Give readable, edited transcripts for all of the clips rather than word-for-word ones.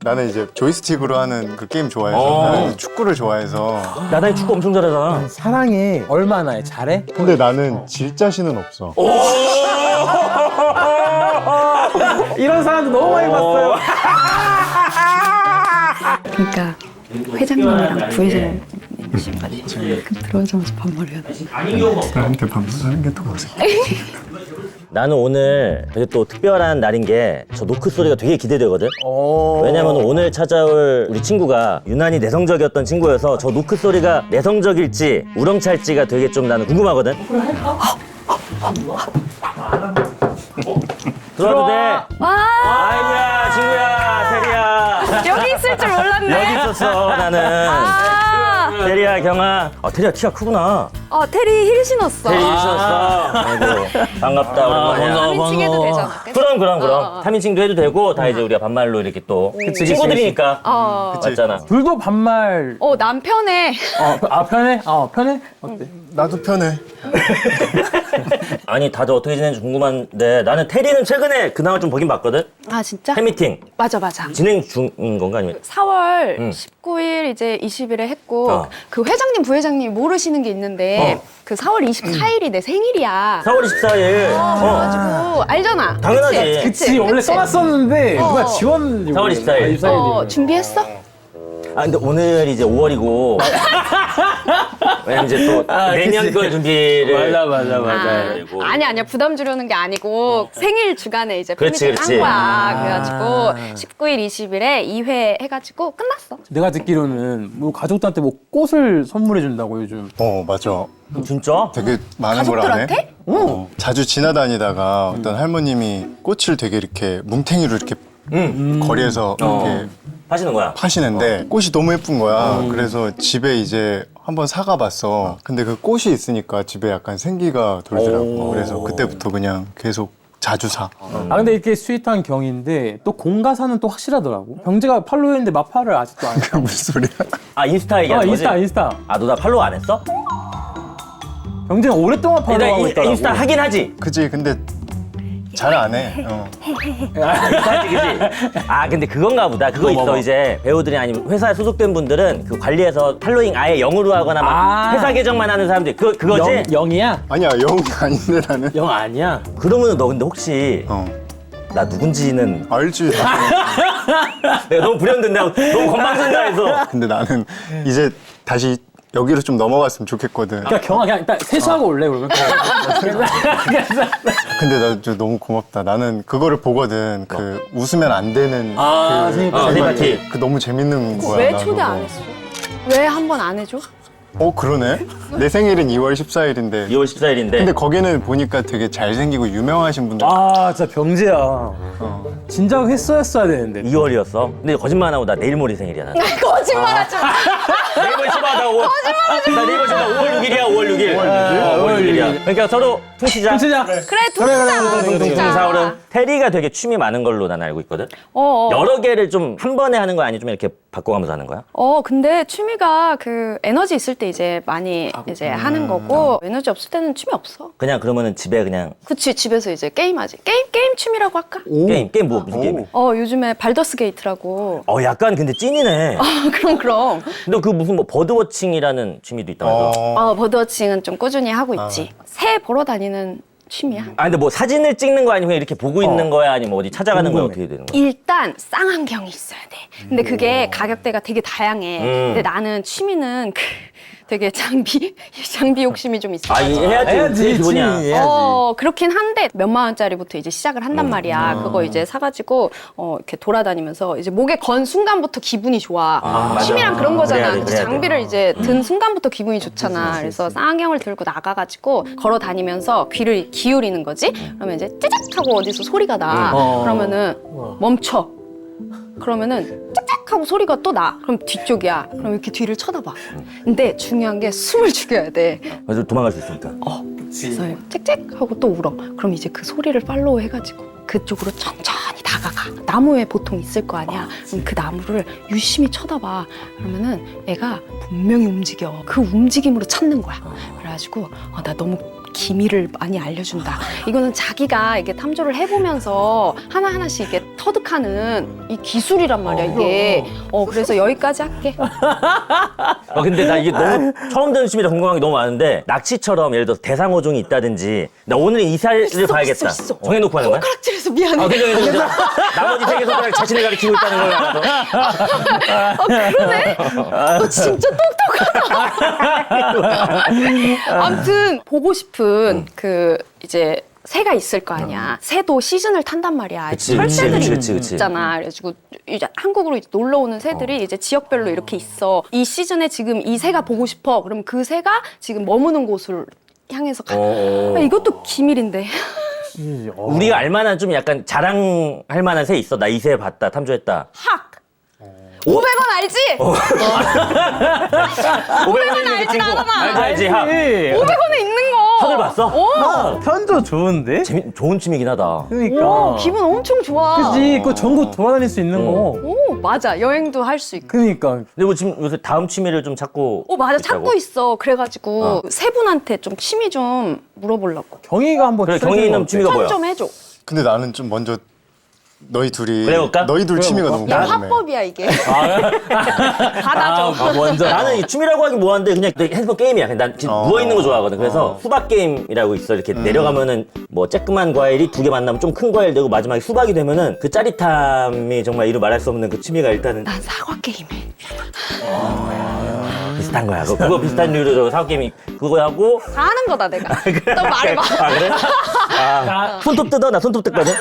나는 이제 조이스틱으로 하는 그 게임 좋아해서 나는 축구를 좋아해서. 나단이 축구 엄청 잘하잖아. 사랑해. 얼마나 해? 잘해? 근데 나는 질 자신은 없어. 이런 사람도 너무 많이 봤어요. 그러니까 회장님이랑 부회장님 들어오자마자 반말해야 돼. 나한테 반말하는 게 더 어색해. 나는 오늘 되게 또 특별한 날인 게 저 노크 소리가 되게 기대되거든. 왜냐면 오늘 찾아올 우리 친구가 유난히 내성적이었던 친구여서 저 노크 소리가 내성적일지 우렁찰지가 되게 좀 나는 궁금하거든. 들어와도 돼. 아이고야 친구야 테리야. 여기 있을 줄 몰랐네. 여기 있었어 나는. 테리야 경아. 테리야 키가 크구나. 테리 힐 신었어. 테리 신었어. 아이고 반갑다 오랜만이야. 3인칭 해도 되잖아. 그치? 그럼 3인칭도 해도 되고 다 이제 우리가 반말로 이렇게 또 친구들이니까 맞잖아. 둘도 반말. 남편의 편해? 편해? 어때? 나도 편해. 아니 다들 어떻게 지내는지 궁금한데 나는 테리는 최근에 그나마 좀 보긴 봤거든. 진짜? 팬미팅 맞아. 진행 중인 건가 아니면 4월 19일 이제 20일에 했고 그 회장님 부회장님 모르시는 게 있는데 그 4월 24일이 내 생일이야. 4월 24일. 그래가지고 알잖아. 당연하지. 그치, 원래 써놨었는데 누가 지원. 4월 24일. 24일이면. 준비했어? 근데 오늘 이제 5월이고 왜냐면 이제 또 내년 걸 준비를 맞아. 그리고. 아니야 부담 주려는 게 아니고 생일 주간에 이제 그렇지, 팬미팅 한 그렇지. 거야. 그래가지고 19일 20일에 2회 해가지고 끝났어. 내가 듣기로는 뭐 가족들한테 뭐 꽃을 선물해 준다고 요즘. 맞아. 진짜? 되게 많은 걸 안 해. 가족들한테? 자주 지나다니다가 어떤 할머님이 꽃을 되게 이렇게 뭉탱이로 이렇게 거리에서 이렇게 하시는 거야. 파시는데 꽃이 너무 예쁜 거야. 그래서 집에 이제 한번 사가 봤어. 근데 그 꽃이 있으니까 집에 약간 생기가 돌더라고. 그래서 그때부터 그냥 계속 자주 사. 근데 이렇게 스윗한 경인데 또 공가사는 또 확실하더라고. 병재가 팔로우했는데 마파를 아직도 안 해. 무슨 소리야? 인스타 얘기하는 거지? 인스타. 너 나 팔로우 안 했어? 병재는 오랫동안 팔로우하고 있더라고. 인스타 하긴 하지. 그지? 근데 잘 안 해. 하지 그지? 근데 그건가 보다. 그거 있어 이제 배우들이 아니면 회사에 소속된 분들은 그 관리해서 팔로잉 아예 0으로 하거나 막 회사 계정만 하는 사람들 그거지? 영이야? 아니야, 영이 아닌데 나는. 영 아니야? 그러면 너 근데 혹시 나 누군지는 알지. 내가 너무 불현듯 너무 건방진다 해서 근데 나는 이제 다시 여기로 좀 넘어갔으면 좋겠거든. 그러니까 경아 그냥 일단 세수하고 올래 그러면. 근데 나 진짜 너무 고맙다. 나는 그거를 보거든. 그 웃으면 안 되는 생일 생일 파티. 그 너무 재밌는 거야. 왜 나 초대 그거. 안 했어? 왜 한 번 안 해줘? 그러네. 내 생일은 2월 14일인데. 2월 14일인데 근데 거기는 보니까 되게 잘생기고 유명하신 분들. 진짜 병재야. 진작 했어야 되는데. 2월이었어. 근데 거짓말 안 하고 나 내일 모레 생일이야. 나. 거짓말하지 마. 내일 모레 초바하다. 나 내일 모레 초바 5월 6일이야. 5월 6일. 5월 6일이야. 그러니까 서로 퉁치자. 진짜. 그래 퉁치자. 퉁치자. 4월은 테리가 되게 취미 많은 걸로 난 알고 있거든. 여러 개를 좀 한 번에 하는 거 아니면 좀 이렇게 바꿔가면서 하는 거야? 근데 취미가 그 에너지 있을 때 이제 많이 이제 하는 거고 에너지 없을 때는 취미 없어. 그냥 그러면은 집에 그냥 그치 집에서 이제 게임하지. 게임 취미라고 할까? 게임 뭐 무슨 게임? 요즘에 발더스 게이트라고. 약간 근데 찐이네. 그럼. 근데 그 무슨 뭐 버드워칭이라는 취미도 있다면서? 버드워칭은 좀 꾸준히 하고 있지. 새 보러 다니는 취미야. 근데 뭐 사진을 찍는 거 아니면 이렇게 보고 있는 거야 아니면 어디 찾아가는 거야 어떻게 되는 거야? 일단 쌍안경이 있어야 돼. 근데 그게 가격대가 되게 다양해. 근데 나는 취미는 되게 장비 욕심이 좀 있어. 해야지. 기본이야. 그렇긴 한데 몇만 원짜리부터 이제 시작을 한단 말이야. 그거 이제 사가지고 이렇게 돌아다니면서 이제 목에 건 순간부터 기분이 좋아. 취미랑 그런 거잖아. 그래야 돼. 장비를 이제 든 순간부터 기분이 좋잖아. 그래서 쌍안경을 들고 나가가지고 걸어 다니면서 귀를 기울이는 거지. 그러면 이제 찌직 하고 어디서 소리가 나. 그러면은 멈춰. 그러면은 짝짝 하고 소리가 또 나. 그럼 뒤쪽이야. 그럼 이렇게 뒤를 쳐다봐. 근데 중요한 게 숨을 죽여야 돼. 그래서 도망갈 수 있으니까. 그래서 짹짹 하고 또 울어. 그럼 이제 그 소리를 팔로우 해가지고 그쪽으로 천천히 다가가. 나무에 보통 있을 거 아니야. 그럼 그 나무를 유심히 쳐다봐. 그러면은 애가 분명히 움직여. 그 움직임으로 찾는 거야. 그래가지고 나 너무 기밀을 많이 알려준다. 이거는 자기가 이게 탐조를 해보면서 하나하나씩 이게 터득하는 이 기술이란 말이야, 이게. 그래서 여기까지 할게. 근데 나 이게 너무 처음 듣는 취미라 궁금한 게 너무 많은데 낚시처럼 예를 들어서 대상어종이 있다든지 나 오늘 이 살을 봐야겠다. 있어. 정해놓고 하는 거야? 손가락질해서 미안해. 아, 괜찮아. 나머지 세개 손가락 자신을 가리키고 있다는 걸 알아서. 그러네? 너 진짜 똑똑하다. 아무튼 보고 싶은 그 이제 새가 있을 거 아니야. 새도 시즌을 탄단 말이야. 그치, 철새들이 그치. 있잖아. 그래가지고 이제 한국으로 놀러 오는 새들이 이제 지역별로 이렇게 있어. 이 시즌에 지금 이 새가 보고 싶어. 그럼 그 새가 지금 머무는 곳을 향해서 가. 이것도 기밀인데. 우리가 알만한 좀 약간 자랑할 만한 새 있어. 나 이 새 봤다, 탐조했다. 학. 500원 알지? 500원 알지, 나잖아. 알지, 학. 500원에 있는 거. 학을 봤어? 편도 좋은데? 좋은 취미긴 하다. 그러니까. 기분 엄청 좋아. 그지? 그 전국 돌아다닐 수 있는 거. 오, 맞아. 여행도 할 수 있고. 그러니까. 근데 뭐 지금 요새 다음 취미를 좀 찾고. 맞아. 있다고? 찾고 있어. 그래가지고 세 분한테 좀 취미 좀 물어보려고. 경희가 한번 그래, 추천해 경희는 줘. 취미가 뭐야? 좀 해줘. 근데 나는 좀 먼저 너희 둘이 그래볼까? 너희 둘 취미가 너무 야, 궁금해. 화법이야, 이게. 받아줘. 먼저. 나는 이 취미라고 하긴 뭐한데 그냥 내 핸드폰 게임이야. 난 지금 누워있는 거 좋아하거든. 그래서 수박 게임이라고 있어. 이렇게 내려가면은 뭐 쬐끄만 과일이 두 개 만나면 좀 큰 과일 되고 마지막에 수박이 되면은 그 짜릿함이 정말 이루 말할 수 없는 그 취미가 일단은 난 사과 게임해. 비슷한 거야. 그거 비슷한 류로 사과 게임이 그거 하고 다 하는 거다, 내가. 너 말해봐. 아 그래? 아, 손톱 뜯어? 나 손톱 뜯거든?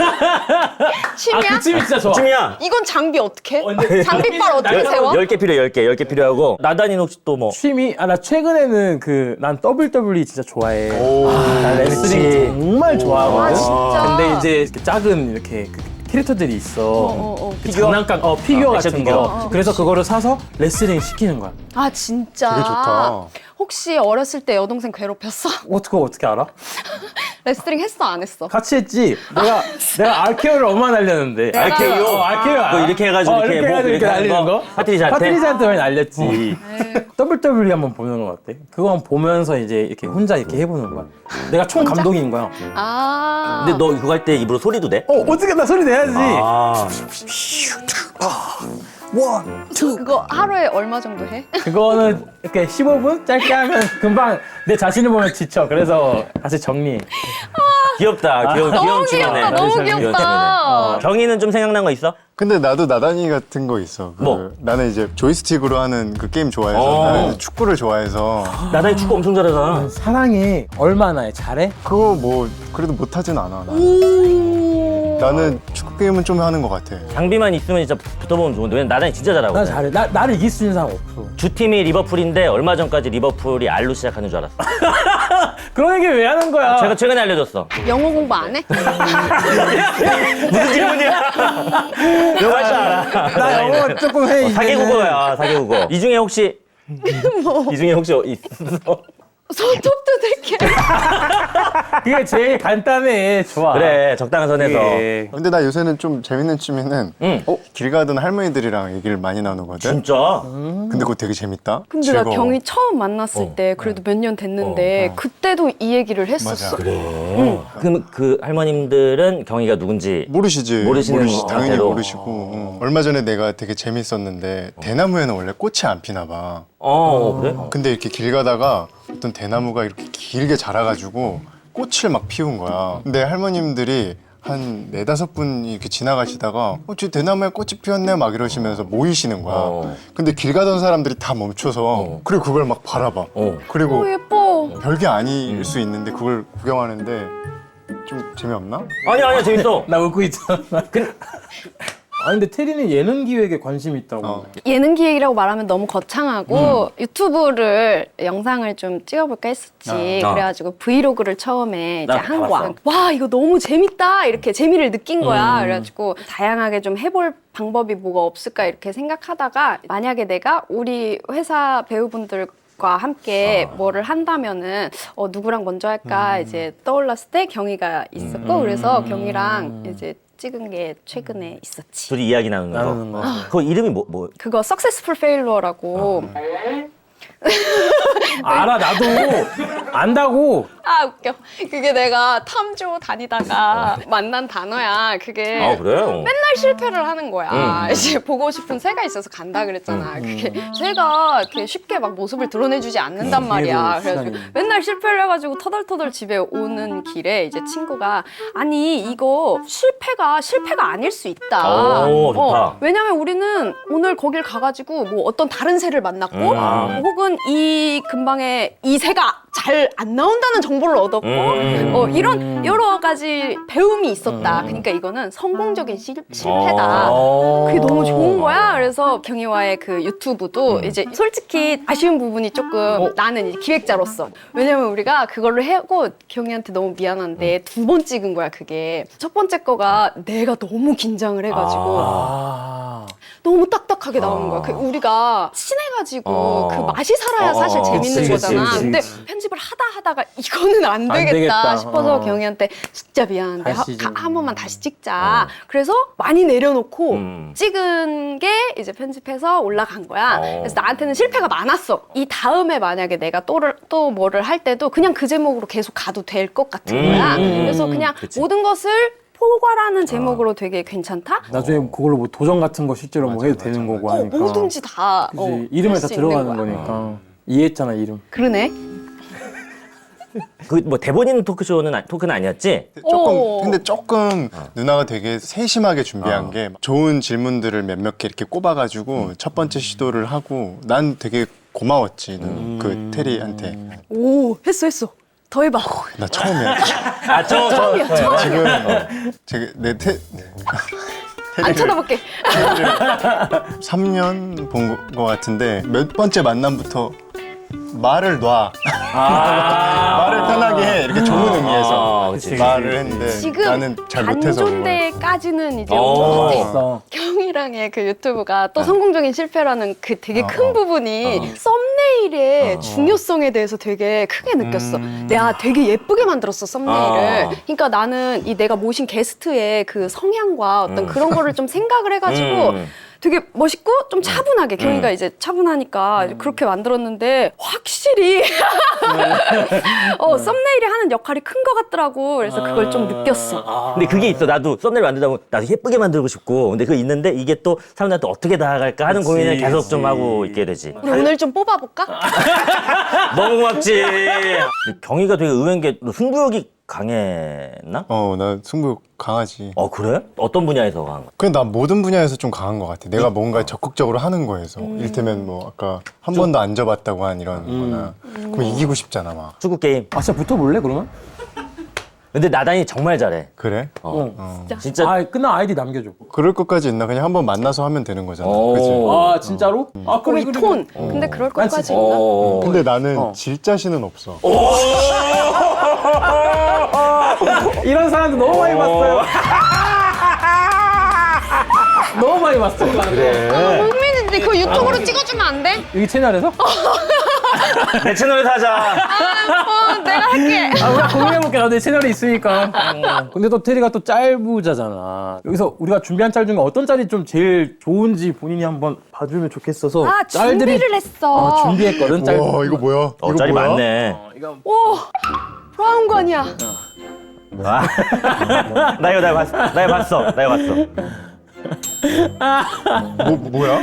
취미야? 그 취미 진짜 좋아. 취미야. 이건 장비 어떻게? 장비빨 어떻게 세워? 10개 필요해, 10개 필요하고. 나단이는 혹시 또 뭐? 취미? 나 최근에는 난 WWE 진짜 좋아해. 나 레슬링 그치. 정말 좋아하거든. 아, 진짜? 근데 이제 이렇게 작은 이렇게 캐릭터들이 있어. 그 피규어? 장난감, 피규어 액션 같은 피규어. 거. 그래서 그거를 사서 레슬링 시키는 거야. 아, 진짜? 되게 좋다. 혹시 어렸을 때 여동생 괴롭혔어? 어떻게 알아? 레슬링 했어, 안 했어? 같이 했지. 내가 RKO를 얼마나 날렸는데. RKO? RKO. 그거 이렇게 해가지고 이렇게 이렇게 목 해가지고 이렇게 이렇게 하는 날리는 거? 거? 파트리샤한테? 파트리샤한테 많이 날렸지. WWE 한번 보는 거 어때? 그거 한번 보면서 이제 이렇게 혼자 이렇게 해보는 거야. 내가 총 감독인 거야. 아. 근데 너 그거 할 때 입으로 소리도 내? 어떻게 나 소리 내야지. 아. 그거 하루에 얼마 정도 해? 그거는 이렇게 15분 짧게 하면 금방 내 자신을 보면 지쳐. 그래서 다시 정리. 귀엽다. 귀여운 너무 취미네. 귀엽다, 너무 귀여운 귀엽다. 취미네. 경희는 좀 생각난 거 있어? 근데 나도 나단이 같은 거 있어. 뭐? 나는 이제 조이스틱으로 하는 그 게임 좋아해서 나는 이제 축구를 좋아해서 나단이 축구 엄청 잘하잖아. 사랑해. 얼마나 해? 잘해? 그거 뭐 그래도 못하진 않아. 나는 축구 게임은 좀 하는 것 같아. 장비만 있으면 진짜 붙어보면 좋은데 왜냐면 나단이 진짜 잘하거든. 나 잘해. 나를 이길 수 있는 사람 없어. 주 팀이 리버풀인데 얼마 전까지 리버풀이 R로 시작하는 줄 알았어. 그런 얘기 왜 하는 거야? 제가 최근에 알려줬어. 영어 공부 안 해? 무슨 질문이야? 영어 할 줄 알아. 나 영어 조금 해. 사계국어야, 사계국어. 이 중에 혹시 이 중에 혹시 있어? 손톱 뜯을게. 그게 제일 간단해. 좋아. 그래, 적당한 선에서. 그게. 근데 나 요새는 좀 재밌는 취미는 응. 길 가던 할머니들이랑 얘기를 많이 나누거든. 진짜? 근데 그거 되게 재밌다. 근데 나 즐거워. 경희 처음 만났을 때 그래도 몇 년 됐는데 그때도 이 얘기를 했었어. 맞아. 그럼 그 할머님들은 경희가 누군지 모르시지. 모르시는 당연히 상태로. 모르시고. 얼마 전에 내가 되게 재밌었는데 대나무에는 원래 꽃이 안 피나 봐. 그래? 근데 이렇게 길 가다가 어떤 대나무가 이렇게 길게 자라가지고 꽃을 막 피운 거야. 근데 할머님들이 한 4-5분 이렇게 지나가시다가 저 대나무에 꽃이 피었네 막 이러시면서 모이시는 거야. 근데 길 가던 사람들이 다 멈춰서 그리고 그걸 막 바라봐. 그리고 예뻐. 별게 아닐 수 있는데 그걸 구경하는데 좀 재미없나? 아니야, 재밌어. 나 웃고 있잖아. 근데 테리는 예능 기획에 관심이 있다고. 예능 기획이라고 말하면 너무 거창하고 유튜브를 영상을 좀 찍어볼까 했었지. 그래가지고 브이로그를 처음에 이제 나 한 봤어. 거야. 와, 이거 너무 재밌다. 이렇게 재미를 느낀 거야. 그래가지고 다양하게 좀 해볼 방법이 뭐가 없을까 이렇게 생각하다가 만약에 내가 우리 회사 배우분들과 함께 뭐를 한다면은 누구랑 먼저 할까 이제 떠올랐을 때 경희가 있었고 그래서 경희랑 이제 찍은 게 최근에 있었지. 둘이 이야기 나누는 거. 그거 이름이 뭐? 그거 Successful Failure라고 알아, 나도. 안다고. 아 웃겨. 그게 내가 탐조 다니다가 만난 단어야. 그게 아 그래요? 맨날 실패를 하는 거야. 이제 보고 싶은 새가 있어서 간다 그랬잖아. 그게 새가 이렇게 쉽게 막 모습을 드러내주지 않는단 말이야. 그래가지고 시간이. 맨날 실패를 해가지고 터덜터덜 집에 오는 길에 이제 친구가 아니 이거 실패가 아닐 수 있다. 오, 좋다. 왜냐면 우리는 오늘 거길 가가지고 뭐 어떤 다른 새를 만났고 혹은 이 근방에 이 새가 잘 안 나온다는 정보를 얻었고 이런 여러 가지 배움이 있었다. 그러니까 이거는 성공적인 실패다. 그게 너무 좋은 거야. 그래서 경희와의 그 유튜브도 이제 솔직히 아쉬운 부분이 조금 나는 이제 기획자로서 왜냐면 우리가 그걸로 하고 경희한테 너무 미안한데 2번 찍은 거야 그게. 첫 번째 거가 내가 너무 긴장을 해가지고 너무 딱딱하게 나오는 거야. 우리가 친해가지고 그 맛이 살아야 사실 재밌는 그치, 거잖아. 그치, 근데 그치. 편집을 하다가 이거는 안 되겠다, 되겠다. 싶어서 경희한테 진짜 미안한데 다시 좀. 한 번만 다시 찍자. 그래서 많이 내려놓고 음. 찍은 게 이제 편집해서 올라간 거야. 그래서 나한테는 실패가 많았어. 이 다음에 만약에 내가 또 뭐를 할 때도 그냥 그 제목으로 계속 가도 될 것 같은 거야. 그래서 그냥 그치. 모든 것을 포괄하는 제목으로 되게 괜찮다? 나중에 그걸로 뭐 도전 같은 거 실제로 뭐 해도 되는 거고 하니까. 뭐든지 다 그치. 이름에 할 다 수 있는 들어가는 거야. 거니까. 이해했잖아 이름. 그러네. 그 뭐 대본 있는 토크는 아니었지? 근데 조금 누나가 되게 세심하게 준비한 게 좋은 질문들을 몇몇 개 이렇게 꼽아가지고 첫 번째 시도를 하고 난 되게 고마웠지 그 테리한테. 오, 했어. 더 해봐. 나 처음이야. 처음이야. 지금 안 쳐다볼게. 3년 본 거 같은데 몇 번째 만남부터 말을 놔. 말을 편하게 해. 이렇게 좋은 의미에서 그치. 말을 했는데 지금 나는 잘 못해서 그걸. 안존대까지는 이제 온 것 같아. 있어. 경이랑의 그 유튜브가 또 성공적인 실패라는 그 되게 큰 부분이 썸네일의 중요성에 대해서 되게 크게 느꼈어. 내가 되게 예쁘게 만들었어, 썸네일을. 그러니까 나는 이 내가 모신 게스트의 그 성향과 어떤 그런 거를 좀 생각을 해가지고 되게 멋있고 좀 차분하게 경희가 이제 차분하니까 그렇게 만들었는데 확실히 썸네일이 하는 역할이 큰 것 같더라고. 그래서 그걸 좀 느꼈어. 근데 그게 있어. 나도 썸네일 만들다 보면 나도 예쁘게 만들고 싶고. 근데 그거 있는데 이게 또 사람들한테 어떻게 다가갈까 하는 고민을 계속 좀 하고 있게 되지. 우리 오늘 좀 뽑아볼까? 너무 고맙지. 근데 경희가 되게 의외인 게 너 승부욕이 강했나? 나 승부욕 강하지. 그래? 어떤 분야에서 강한 거야? 그냥 난 모든 분야에서 좀 강한 것 같아. 내가 뭔가 적극적으로 하는 거에서. 이를테면 뭐 아까 한 번도 안 져봤다고 한 이런 거나. 그럼 이기고 싶잖아 막. 축구 게임. 아 진짜 붙어볼래 그러면? 근데 나단이 정말 잘해. 그래? 진짜. 아 끝나 아이디 남겨줘. 그럴 것까지 있나? 그냥 한번 만나서 하면 되는 거잖아. 오. 그치? 아 진짜로? 아 그래 우리 그래. 톤. 근데 그럴 것까지 있나? 근데 나는 질 자신은 없어. 이런 사람도 너무 많이 봤어요. 너무 많이 봤어. 흥민인데 그거 유튜브로 찍어주면 안 돼? 여기 채널에서? 내 채널에서 하자. 내가 할게. 아, 우리가 고민해볼게. 나도 내 채널에 있으니까. 근데 또 테리가 또 짤부자잖아. 여기서 우리가 준비한 짤 중에 어떤 짤이 좀 제일 좋은지 본인이 한번 봐주면 좋겠어서. 아, 준비를 했어. 준비했거든, 짤. 와 이거 뭐야? 이거 짤이 뭐야? 많네. 오, 브라운관이야. 나 이거 봤어. 뭐야?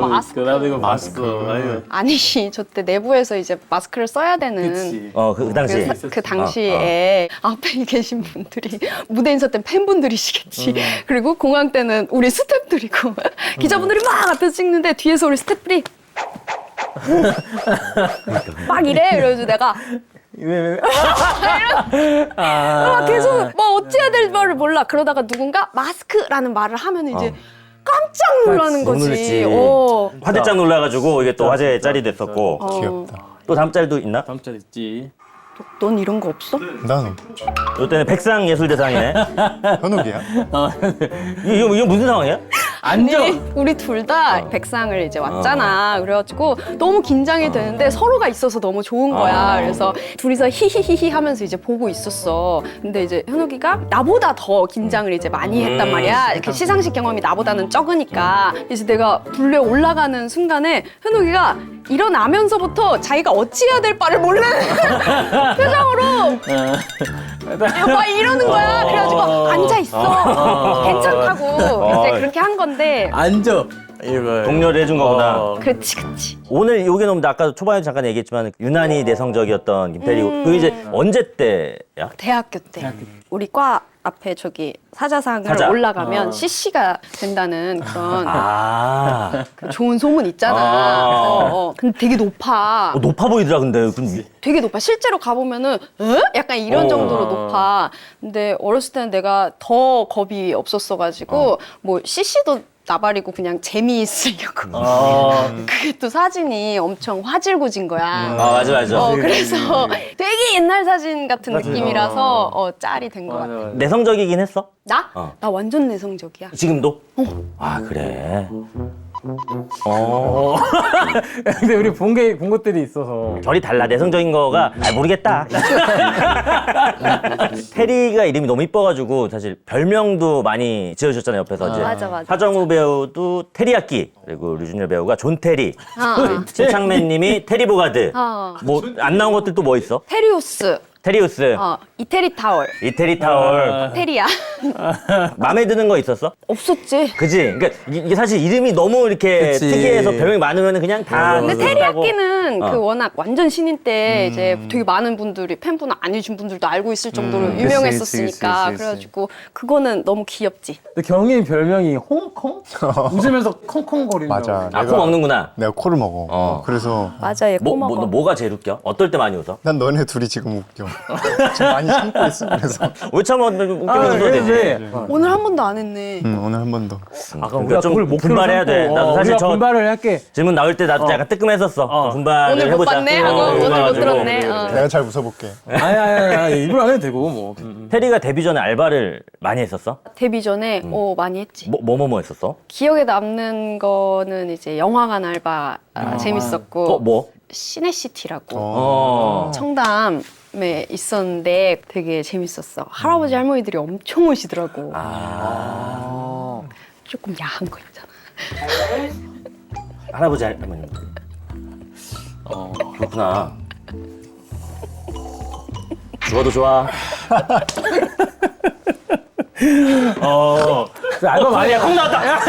마스크. 나도 이거 봤어. 아니, 저때 내부에서 이제 마스크를 써야 되는 그치. 그 당시. 그 당시에 앞에 계신 분들이 무대 인사 때는 팬분들이시겠지. 그리고 공항 때는 우리 스태프들이고 기자분들이 막 앞에서 찍는데 뒤에서 우리 스태프들이 막 이래. 그래가지고 내가 왜? 막 계속 뭐 어찌해야 될 말을 몰라. 그러다가 누군가 마스크라는 말을 하면 이제 깜짝 놀라는 거지. 놀랬지. 어. 화들짝 놀라가지고 이게 또 화제 짤이 됐었고. 귀엽다. 또 다음 짤도 있나? 다음 짤 있지. 넌 이런 거 없어? 난 이때는 백상예술대상이네. 현욱이야. 이거 무슨 상황이야? 앉아. 우리 둘 다 백상을 이제 왔잖아. 그래가지고 너무 긴장이 되는데 서로가 있어서 너무 좋은 거야. 그래서 둘이서 히히히히 하면서 이제 보고 있었어. 근데 이제 현욱이가 나보다 더 긴장을 이제 많이 했단 말이야. 이렇게 시상식 경험이 나보다는 적으니까. 그래서 내가 불려 올라가는 순간에 현욱이가 일어나면서부터 자기가 어찌해야 될 바를 모르는 표정으로 막 이러는 거야. 그래가지고 앉아있어. 괜찮다고 이제 그렇게 한 건데 앉아. 이거 독려를 해준 거구나. 그렇지. 오늘 요게 너무 아까 초반에 잠깐 얘기했지만 유난히 내성적이었던 김태리고 그 이제 언제 때야? 대학교 때 우리 과 앞에 저기 사자상을 사자. 올라가면 CC가 된다는 그런 그 좋은 소문 있잖아. 근데 되게 높아. 높아 보이더라 근데 되게 높아. 실제로 가보면은 약간 이런 정도로 높아. 근데 어렸을 때는 내가 더 겁이 없었어가지고 뭐 CC도 나발이고 그냥 재미있으려고. 그게 또 사진이 엄청 화질구진 거야. 맞아. 그래서 되게 옛날 사진 같은 느낌이라서 짤이 된 거 같아. 내성적이긴 했어? 나? 나 완전 내성적이야. 지금도? 아 그래. 근데 우리 본 것들이 있어서 결이 달라. 내성적인 거가 모르겠다. 테리가 이름이 너무 이뻐가지고 사실 별명도 많이 지어주셨잖아요. 옆에서 이제 맞아. 하정우 배우도 테리야끼, 그리고 류준열 배우가 존테리, 최창맨님이 테리보가드. 뭐 안 나온 것들 또 뭐 있어? 테리우스. 테리우스, 이태리 타월. 이태리 타월. 테리야. 마음에 드는 거 있었어? 없었지. 그지? 그러니까 이게 사실 이름이 너무 이렇게 그치. 특이해서 별명이 많으면 그냥 다. 근데 비슷하고. 테리야끼는 그 워낙 완전 신인 때 이제 되게 많은 분들이 팬분 아니신 분들도 알고 있을 정도로 유명했었으니까 그치. 그래가지고 그거는 너무 귀엽지. 근데 경희 별명이 홍콩? 웃으면서 콩콩거리는 맞아. 아, 코 먹는구나. 내가 코를 먹어. 그래서 맞아, 얘 꼬먹어. 뭐가 제일 웃겨? 어떨 때 많이 웃어? 난 너네 둘이 지금 웃겨. 지금 많이 참고 있어. 그래서 왜 참아? 웃기면 웃어야 되지. 오늘 한 번도 안 했네. 오늘 한 번 더. 아까 그러니까 좀 그걸 목표로 분발해야 돼. 삼고, 나도 사실 우리가 저 분발을 할게. 질문 나올 때 나도 약간 뜨끔했었어. 분발을 오늘 못 해보자. 봤네 하고 오늘 못 들었네. 내가 잘 웃어볼게. 아니 일부러 안 해도 되고 뭐. 테리가 데뷔 전에 알바를 많이 했었어? 데뷔 전에 많이 했지. 뭐 했었어? 기억에 남는 거는 이제 영화관 알바 재밌었고 뭐? 시네시티라고 청담에 있었는데 되게 재밌었어. 할아버지 할머니들이 엄청 오시더라고. 조금 야한 거 있잖아. 할아버지 할머니. 그렇구나. 죽어도 좋아. 알바 많이 콩 나왔다.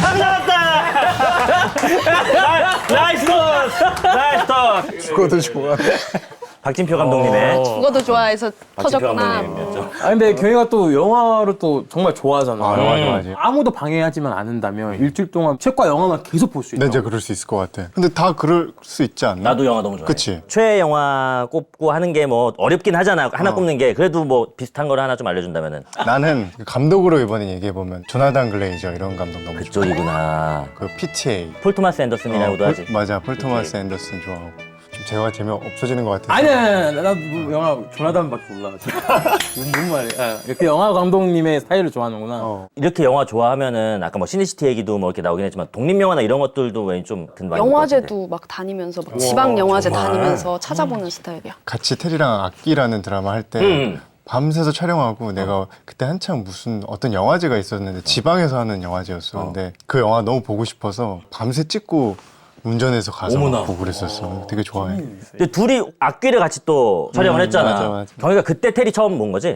콩 나왔다. 나이스 톱. 죽어도 좋아. 박진표 감독님의 죽어도 좋아해서 박진표 터졌구나. 감독님이었죠. 근데 경희가 또 영화를 또 정말 좋아하잖아. 영화 좋아하지. 아무도 방해하지만 않는다면 일주일 동안 책과 영화만 계속 볼 수 있다. 네, 이제 그럴 수 있을 것 같아. 근데 다 그럴 수 있지 않나? 나도 영화 너무 좋아해. 그치? 최애 영화 꼽고 하는 게 뭐 어렵긴 하잖아. 하나 꼽는 게 그래도 뭐 비슷한 거를 하나 좀 알려준다면은 나는 감독으로 이번에 얘기해보면 조나단 글레이저 이런 감독 너무 좋아. 그쪽이구나. 그 PTA. 폴 토마스 앤더슨이라고도 하지. 맞아. 폴 토마스 앤더슨 좋아하고. 좀 대화 재미 없어지는 것 같아. 아니야. 나도 영화 조나단밖에 몰라. 뭔 말이야. 이렇게 영화 감독님의 스타일을 좋아하는구나. 이렇게 영화 좋아하면은 아까 뭐 시네시티 얘기도 뭐 이렇게 나오긴 했지만 독립 영화나 이런 것들도 왠지 좀 든다. 영화제도 막 다니면서 막 지방 영화제 다니면서 찾아보는 스타일이야. 같이 테리랑 악기라는 드라마 할 때 밤새서 촬영하고 내가 그때 한창 무슨 어떤 영화제가 있었는데 지방에서 하는 영화제였어. 근데 그 영화 너무 보고 싶어서 밤새 찍고 운전해서 가서 어머나. 보고 그랬었어. 되게 좋아해. 근데 둘이 악기를 같이 또 촬영을 했잖아. 맞아. 경희가 그때 테리 처음 본 거지?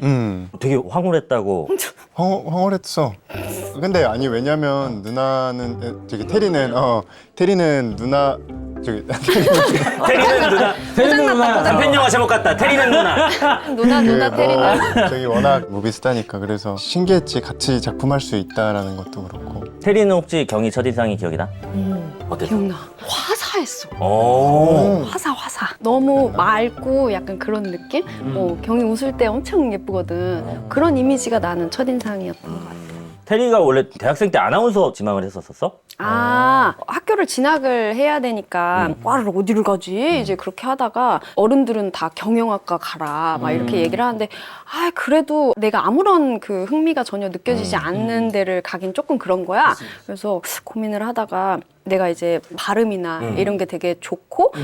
되게 황홀했다고. 황홀했어. 근데 아니 왜냐면 누나는 저기 테리는 누나 저기 테리는 누나. 테리는 누나. 단편 영화 제목 같다. 테리는 누나. 누나 테리는. 저기 워낙 무비스타니까 그래서 신기했지. 같이 작품할 수 있다라는 것도 그렇고. 테리는 혹시 경희 첫인상이 기억이 나? 어땠어? 기억나. 화사했어. 오. 화사. 너무 맑고 약간 그런 느낌? 경이 웃을 때 엄청 예쁘거든. 그런 이미지가 나는 첫인상이었던 것 같아. 테리가 원래 대학생 때 아나운서 지망을 했었었어? 학교를 진학을 해야 되니까 과를 어디를 가지? 이제 그렇게 하다가 어른들은 다 경영학과 가라 막 이렇게 얘기를 하는데 그래도 내가 아무런 그 흥미가 전혀 느껴지지 않는 데를 가긴 조금 그런 거야. 그래서 고민을 하다가 내가 이제 발음이나 이런 게 되게 좋고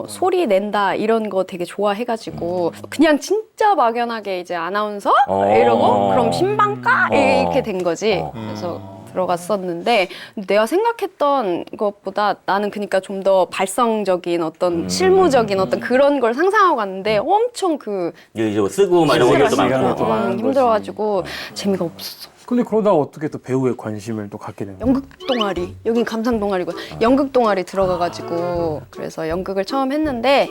소리 낸다 이런 거 되게 좋아해가지고 그냥 진짜 막연하게 이제 아나운서 이러고 그럼 신방과 이렇게 된 거지. 그래서 들어갔었는데 내가 생각했던 것보다 나는 그러니까 좀 더 발성적인 어떤 실무적인 어떤 그런 걸 상상하고 갔는데 엄청 그 이제 뭐 쓰고 막 이런 것도 많고. 힘들어가지고 재미가 없었어. 근데 그러다가 어떻게 또 배우에 관심을 또 갖게 된 거야? 연극 동아리, 여긴 감상 동아리고 연극 동아리 들어가가지고 그래서 연극을 처음 했는데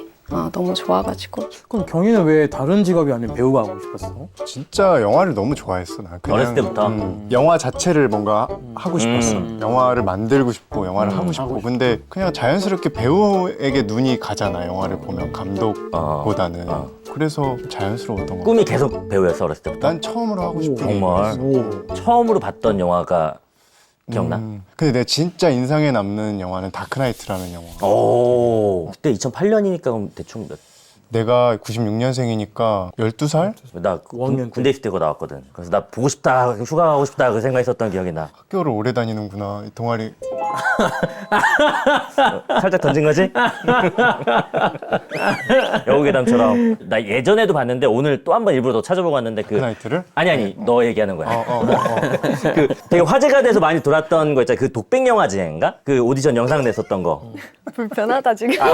너무 좋아가지고 그럼 경희는 왜 다른 직업이 아닌 배우가 하고 싶었어? 진짜 영화를 너무 좋아했어. 나 그냥, 어렸을 때부터? 영화 자체를 뭔가 하고 싶었어. 영화를 만들고 싶고 영화를 하고 싶고. 근데 그냥 자연스럽게 배우에게 눈이 가잖아. 영화를 보면 감독보다는. 그래서 자연스러웠던 거. 꿈이 계속 배우였어 어렸을 때부터. 난 처음으로 하고 싶은 게 정말 이거였어. 처음으로 봤던 영화가 기억나? 근데 내가 진짜 인상에 남는 영화는 다크나이트라는 영화. 오 그때 2008년이니까 그럼 대충 내가 96년생이니까 12살? 나 학년 때. 군대 있을 때 그거 나왔거든. 그래서 나 보고 싶다, 휴가 가고 싶다 그 생각했었던 기억이 나. 학교를 오래 다니는구나. 이 동아리. 살짝 던진 거지? 여우괴담처럼. 나 예전에도 봤는데 오늘 또 한 번 일부러 더 찾아보고 왔는데 다크나이트를? 아니 너 얘기하는 거야. 어. 그 되게 화제가 돼서 많이 돌았던 거 있잖아. 그 독백 영화제인가? 그 오디션 영상 냈었던 거. 불편하다 지금. 좀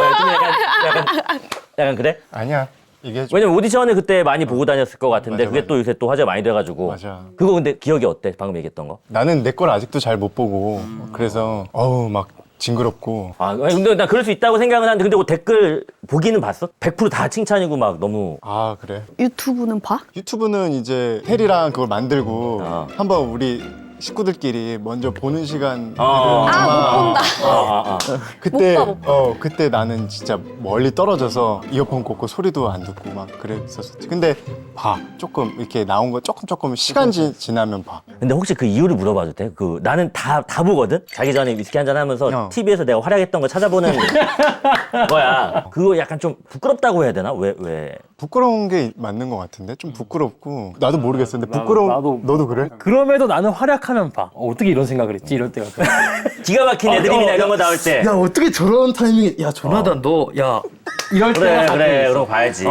약간 그래? 아니야. 이게 좀 왜냐면 오디션을 그때 많이 보고 다녔을 것 같은데 맞아, 그게 맞아. 또 요새 또 화제가 많이 돼가지고. 맞아. 그거 근데 기억이 어때? 방금 얘기했던 거? 나는 내 걸 아직도 잘 못 보고 그래서 막 징그럽고 아니, 근데 나 그럴 수 있다고 생각은 하는데 근데 그 댓글 보기는 봤어? 100% 다 칭찬이고 막 너무 그래. 유튜브는 봐? 유튜브는 이제 테리랑 그걸 만들고 어. 한번 우리 식구들끼리 먼저 보는 시간 못 본다. 그때 못 봐. 그때 나는 진짜 멀리 떨어져서 이어폰 꽂고 소리도 안 듣고 막 그랬었지. 근데 조금 이렇게 나온 거 조금 시간 지나면 봐. 근데 혹시 그 이유를 물어봐도 돼? 그 나는 다 보거든? 자기 전에 위스키 한잔 하면서 TV에서 내가 활약했던 거 찾아보는 거야. 그거 약간 좀 부끄럽다고 해야 되나? 왜? 부끄러운 게 맞는 것 같은데 좀 부끄럽고 나도 모르겠어. 근데 부끄러운 너도 그래? 그럼에도 나는 활약하면 봐. 어떻게 이런 생각을 했지? 이럴 때가. 기가 막힌 애드립이나 이런 거 나올 때. 야 어떻게 저런 타이밍에 야 조나단 너 야 이럴 때가 그래 그런 거 봐야지.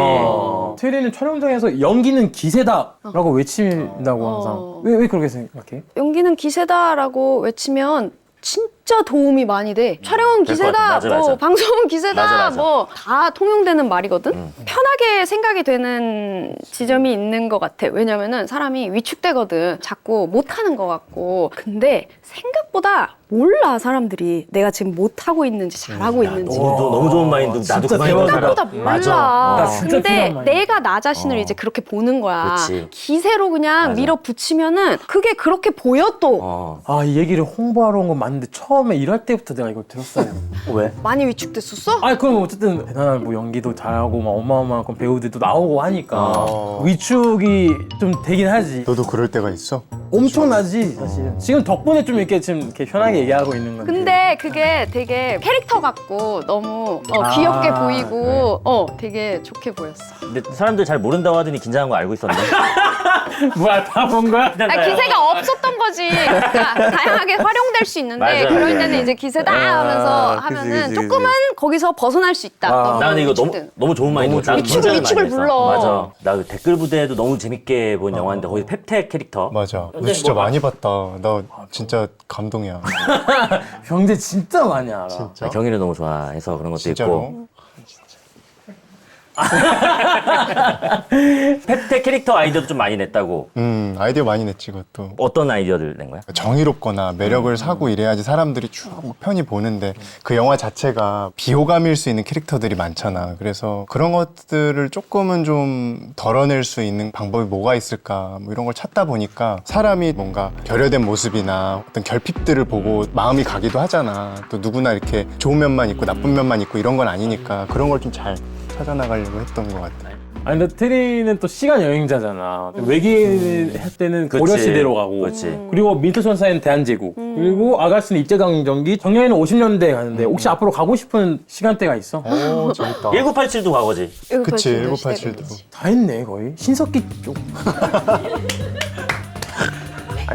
테리는 촬영장에서 연기는 기세다라고 외친다고 항상. 왜 그렇게 생각해? 연기는 기세다라고 외치면 진짜 도움이 많이 돼. 촬영은 될것 기세다, 같아. 맞아. 방송은 기세다, 맞아. 다 통용되는 말이거든. 편하게 생각이 되는 지점이 있는 것 같아. 왜냐면은 사람이 위축되거든. 자꾸 못하는 것 같고. 근데 생각보다 몰라 사람들이 내가 지금 못하고 있는지 잘하고 있는지. 너무 좋은 마인드. 나도 그 마인드 생각보다 알아. 몰라. 나 진짜 근데 필요한 말이야. 내가 나 자신을 이제 그렇게 보는 거야. 그치. 기세로 그냥 밀어붙이면은 그게 그렇게 보여 또. 이 얘기를 홍보하러 온 건 맞는데 처음에 일할 때부터 내가 이걸 들었어요. 왜? 많이 위축됐었어? 그럼 어쨌든 대단한 뭐 연기도 잘하고 막 어마어마한 배우들도 나오고 하니까 위축이 좀 되긴 하지. 너도 그럴 때가 있어? 엄청나지 사실. 지금 덕분에 좀 이렇게 지금 이렇게 편하게 얘기하고 있는 건데. 근데 그게 되게 캐릭터 같고 너무 귀엽게 보이고 되게 좋게 보였어. 근데 사람들 잘 모른다고 하더니 긴장한 거 알고 있었는데. 뭐야 다 본 거야? 기세가 없었던 거지. 그러니까 다양하게 활용될 수 있는데 맞아, 그럴 맞아. 때는 이제 기세다 하면서 그치, 하면은 그치, 조금은 거기서 벗어날 수 있다. 나 근데 이거 너무 좋은 마인드고 나도 위축을 긴장을 많이 했어. 불러. 맞아. 나그 댓글 부대도 너무 재밌게 본 영화인데 거기 펩텍 캐릭터. 맞아. 너 진짜 많이 봤다. 나 진짜 감동이야. 병재 진짜 많이 알아. 진짜? 경희를 너무 좋아해서 그런 것도 진짜로? 있고. 펩텍 캐릭터 아이디어도 좀 많이 냈다고. 아이디어 많이 냈지 그것도. 어떤 아이디어를 낸 거야? 정의롭거나 매력을 사고 이래야지 사람들이 쭉 편히 보는데 그 영화 자체가 비호감일 수 있는 캐릭터들이 많잖아. 그래서 그런 것들을 조금은 좀 덜어낼 수 있는 방법이 뭐가 있을까 뭐 이런 걸 찾다 보니까 사람이 뭔가 결여된 모습이나 어떤 결핍들을 보고 마음이 가기도 하잖아. 또 누구나 이렇게 좋은 면만 있고 나쁜 면만 있고 이런 건 아니니까 그런 걸 좀 잘 찾아나가려고 했던 것 같아. 근데 테리는 또 시간 여행자잖아. 외계인 할 때는 그치. 고려시대로 가고, 그치. 그리고 민트천사에는 대한제국, 그리고 아가씨는 입제강점기, 정영이는 50년대에 가는데 혹시 앞으로 가고 싶은 시간대가 있어? 오 재밌다. 1987도 과거지. 그치 1987도. 다 했네 거의. 신석기 쪽.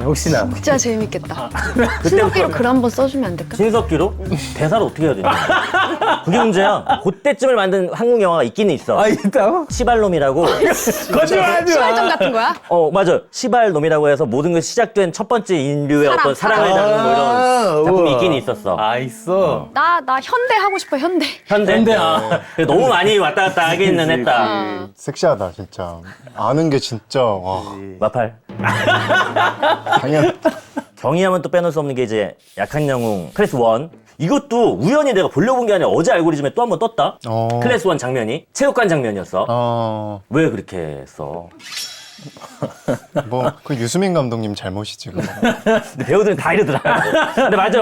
혹시나. 진짜 재밌겠다. 신석기로 글 한번 써주면 안 될까? 신석기로? 대사를 어떻게 해야 되냐? 그게 문제야. 그때쯤을 만든 한국 영화가 있기는 있어. 아 있다고? 시발놈이라고. 거짓말하지 시발점 같은 거야? 맞아. 시발놈이라고 해서 모든 것이 시작된 첫 번째 인류의 어떤 사랑을 담는 뭐 이런 작품이 있긴 있었어. 아 있어. 나 현대 하고 싶어, 현대. 현대야. 너무 많이 왔다 갔다 하기는 했다. 섹시하다 진짜. 아는 게 진짜 와. 마팔. 당연. 경희하면 또 빼놓을 수 없는 게 이제 약한 영웅 클래스 1. 이것도 우연히 내가 보려고 본 게 아니라 어제 알고리즘에 또 한 번 떴다. 클래스 1 장면이 체육관 장면이었어. 왜 그렇게 했어? 뭐 그 유수민 감독님 잘못이지 그거. 근데 배우들은 다 이러더라. 근데 맞지.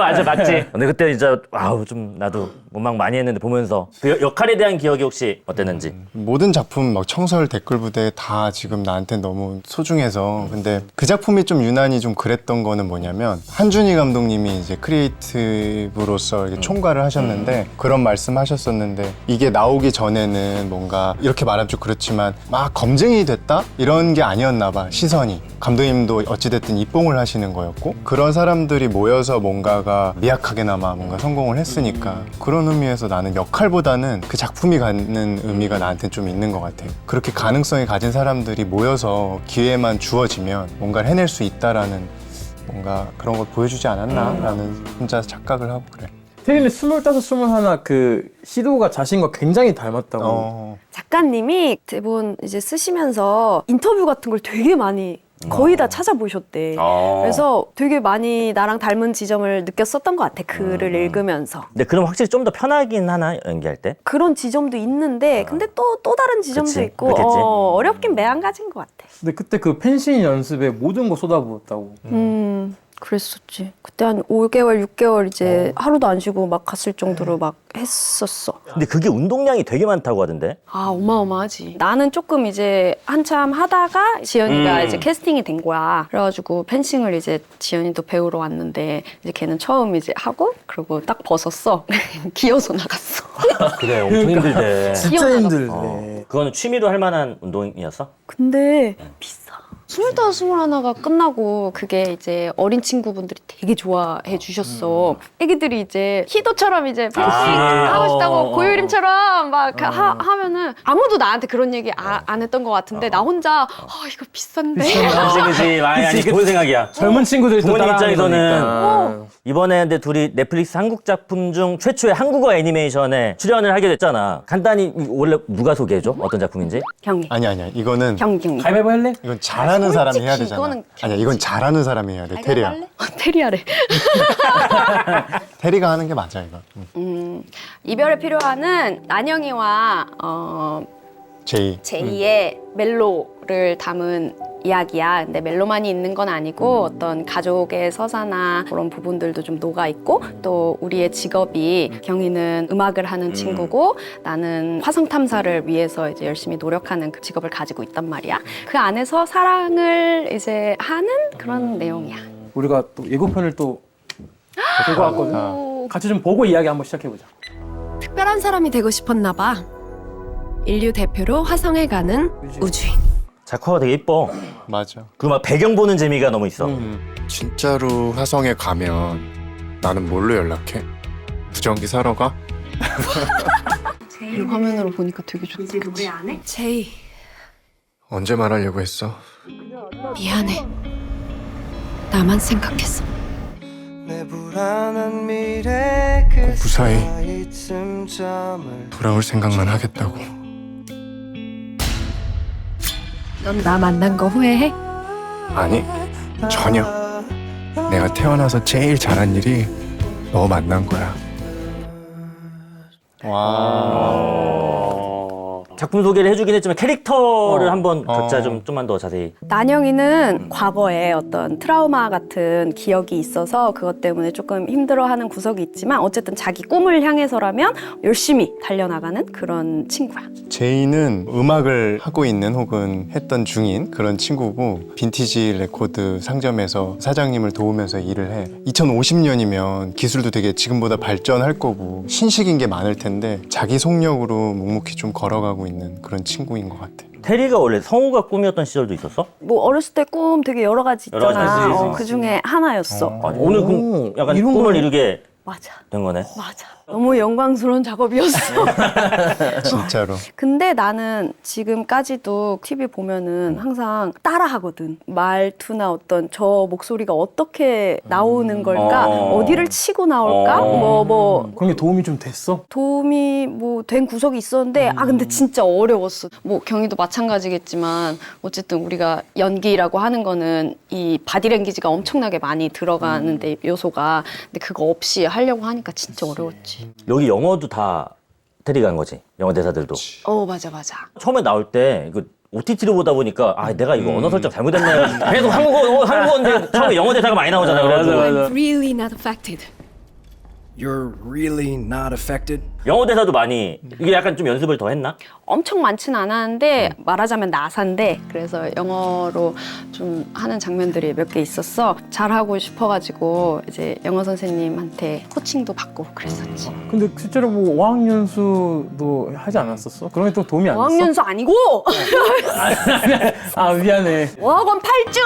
근데 그때 진짜 좀 나도 원망 많이 했는데 보면서 그 역할에 대한 기억이 혹시 어땠는지. 모든 작품 막 청설 댓글 부대 다 지금 나한테 너무 소중해서. 근데 그 작품이 좀 유난히 좀 그랬던 거는 뭐냐면 한준희 감독님이 이제 크리에이티브로서 이렇게 총괄을 하셨는데 그런 말씀하셨었는데 이게 나오기 전에는 뭔가 이렇게 말하면 좀 그렇지만 막 검증이 됐다 이런 게 아니었나 봐. 시선이 감독님도 어찌됐든 입봉을 하시는 거였고 그런 사람들이 모여서 뭔가가 미약하게나마 뭔가 성공을 했으니까 그런 의미에서 나는 역할보다는 그 작품이 갖는 의미가 나한테는 좀 있는 것 같아요. 그렇게 가능성이 가진 사람들이 모여서 기회만 주어지면 뭔가를 해낼 수 있다라는 뭔가 그런 걸 보여주지 않았나 라는 혼자 착각을 하고 그래. 태린이 25, 21 그 시도가 자신과 굉장히 닮았다고. 작가님이 대본 이제 쓰시면서 인터뷰 같은 걸 되게 많이 거의 다 찾아보셨대. 그래서 되게 많이 나랑 닮은 지점을 느꼈었던 것 같아. 글을 읽으면서. 근데 그럼 확실히 좀 더 편하긴 하나 연기할 때? 그런 지점도 있는데 근데 또 다른 지점도 그치, 있고 그렇겠지. 어렵긴 매한가지인 것 같아. 근데 그때 그 펜싱 연습에 모든 거 쏟아부었다고. 그랬었지. 그때 한 5개월, 6개월 이제 하루도 안 쉬고 막 갔을 정도로 막 했었어. 근데 그게 운동량이 되게 많다고 하던데? 아, 어마어마하지. 나는 조금 이제 한참 하다가 지연이가 이제 캐스팅이 된 거야. 그래가지고 펜싱을 이제 지연이도 배우러 왔는데 이제 걔는 처음 이제 하고 그리고 딱 벗었어. 기어서 나갔어. 그래, 엄청 힘들대. 진짜 뛰어나가. 힘들네. 그거는 취미로 할 만한 운동이었어? 근데 비싸. 25, 21가 끝나고 그게 이제 어린 친구분들이 되게 좋아해 주셨어. 애기들이 이제 희도처럼 이제 펜싱 하고 싶다고 고유림처럼 막 하면은 아무도 나한테 그런 얘기 안 했던 것 같은데 나 혼자 이거 비싼데. 그치. 아니, 좋은 생각이야. 젊은 친구들이 또 부모님 따라하는 입장에서는 거니까. 이번에 근데 둘이 넷플릭스 한국 작품 중 최초의 한국어 애니메이션에 출연을 하게 됐잖아. 간단히 원래 누가 소개해줘? 어떤 작품인지? 경희. 아니야 이거는 경희. 가위바위보 할래? 이건 잘하는 사람이 해야 되잖아. 이거는 아니야 이건 잘하는 사람이 해야 돼. 테리야. 테리아래. 테리가 하는 게 맞아 이거. 이별에 필요한은 난영이와 제이. 제이의 멜로를 담은 이야기야. 근데 멜로만이 있는 건 아니고 어떤 가족의 서사나 그런 부분들도 좀 녹아 있고 또 우리의 직업이 경희는 음악을 하는 친구고 나는 화성 탐사를 위해서 이제 열심히 노력하는 그 직업을 가지고 있단 말이야. 그 안에서 사랑을 이제 하는 그런 내용이야. 우리가 또 예고편을 또 들고 왔거든. 같이 좀 보고 이야기 한번 시작해보자. 특별한 사람이 되고 싶었나 봐. 인류 대표로 화성에 가는 우주인. 작화가 되게 이뻐. 맞아. 그리고 막 배경 보는 재미가 너무 있어. 진짜로 화성에 가면 나는 뭘로 연락해? 무전기 사러 가? 이 화면으로 보니까 되게 좋다. 제이, 언제 말하려고 했어? 미안해. 나만 생각했어. 무사히 돌아올 생각만 하겠다고. 넌 나 만난 거 후회해? 아니 전혀. 내가 태어나서 제일 잘한 일이 너 만난 거야. 작품 소개를 해주긴 했지만 캐릭터를 한번 각자 좀만 더 자세히. 난영이는 과거에 어떤 트라우마 같은 기억이 있어서 그것 때문에 조금 힘들어하는 구석이 있지만 어쨌든 자기 꿈을 향해서라면 열심히 달려나가는 그런 친구야. 제이는 음악을 하고 있는 혹은 했던 중인 그런 친구고 빈티지 레코드 상점에서 사장님을 도우면서 일을 해. 2050년이면 기술도 되게 지금보다 발전할 거고 신식인 게 많을 텐데 자기 속력으로 묵묵히 좀 걸어가고 있는 그런 친구인 것 같아. 테리가 원래 성우가 꿈이었던 시절도 있었어? 뭐 어렸을 때 꿈 되게 여러 가지 여러 가지 있잖아. 있지. 그 중에 하나였어. 오늘 그럼 약간 이런 꿈을 걸- 이루게 맞아. 된 거네. 맞아. 너무 영광스러운 작업이었어. 진짜로. 근데 나는 지금까지도 TV 보면은 항상 따라하거든. 말투나 어떤 저 목소리가 어떻게 나오는 걸까? 어디를 치고 나올까? 뭐 그런 게 도움이 좀 됐어? 도움이 뭐 된 구석이 있었는데 근데 진짜 어려웠어. 뭐 경희도 마찬가지겠지만 어쨌든 우리가 연기라고 하는 거는 이 바디랭귀지가 엄청나게 많이 들어가는데 요소가 근데 그거 없이 하려고 하니까 진짜 어려웠지. 여기 영어도 다 테리가 한 거지. 영어 대사들도. 맞아. 처음에 나올 때 이거 OTT로 보다 보니까 내가 이거 언어 설정 잘못했네. 계속 한국어인데 처음에 영어 대사가 많이 나오잖아. 그래가지고 I'm really not affected. You're really not affected? 영어 대사도 많이 이게 약간 좀 연습을 더 했나? 엄청 많지는 않았는데 말하자면 나사인데 그래서 영어로 좀 하는 장면들이 몇 개 있었어. 잘하고 싶어가지고 이제 영어 선생님한테 코칭도 받고 그랬었지. 근데 실제로 뭐 어학연수도 하지 않았었어? 그런 게 또 도움이 안 됐어? 어학연수 아니고 아 미안해. 어학원 8주.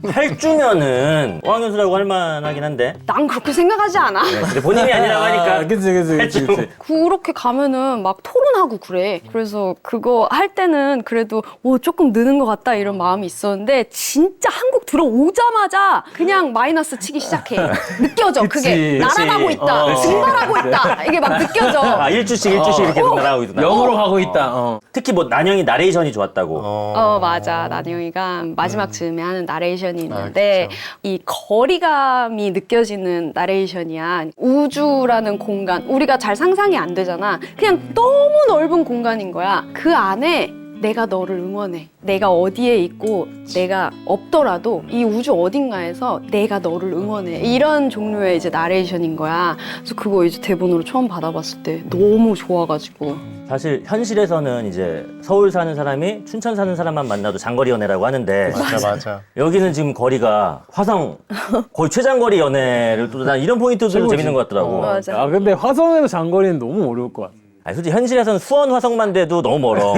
8주면은 어학연수라고 할 만하긴 한데 난 그렇게 생각하지 않아. 근데 본인이 아니라고 하니까 그치. 그렇게 가면은 막 토론하고 그래. 그래서 그거 할 때는 그래도 조금 느는 것 같다 이런 마음이 있었는데 진짜 한국 들어오자마자 그냥 마이너스 치기 시작해. 느껴져. 그게 날아가고 있다. 증발하고 있다. 이게 막 느껴져. 1주씩 이렇게 계속 날아가고 있구나. 영어로 가고 있다. 특히 뭐 난영이 나레이션이 좋았다고. 맞아. 나경이가 마지막 즈음에 하는 나레이션이 있는데 이 거리감이 느껴지는 나레이션이야. 우주라는 공간, 우리가 잘 상상이 안 되잖아. 그냥 너무 넓은 공간인 거야. 그 안에 내가 너를 응원해. 내가 어디에 있고 내가 없더라도 이 우주 어딘가에서 내가 너를 응원해. 이런 종류의 이제 나레이션인 거야. 그래서 그거 이제 대본으로 처음 받아봤을 때 너무 좋아가지고. 사실 현실에서는 이제 서울 사는 사람이 춘천 사는 사람만 만나도 장거리 연애라고 하는데 맞아. 여기는 지금 거리가 화성 거의 최장거리 연애를 또 난 이런 포인트도 재밌는 것 같더라고. 맞아. 근데 화성에서 장거리는 너무 어려울 것 같아. 아니, 솔직히 현실에서는 수원 화성만 돼도 너무 멀어.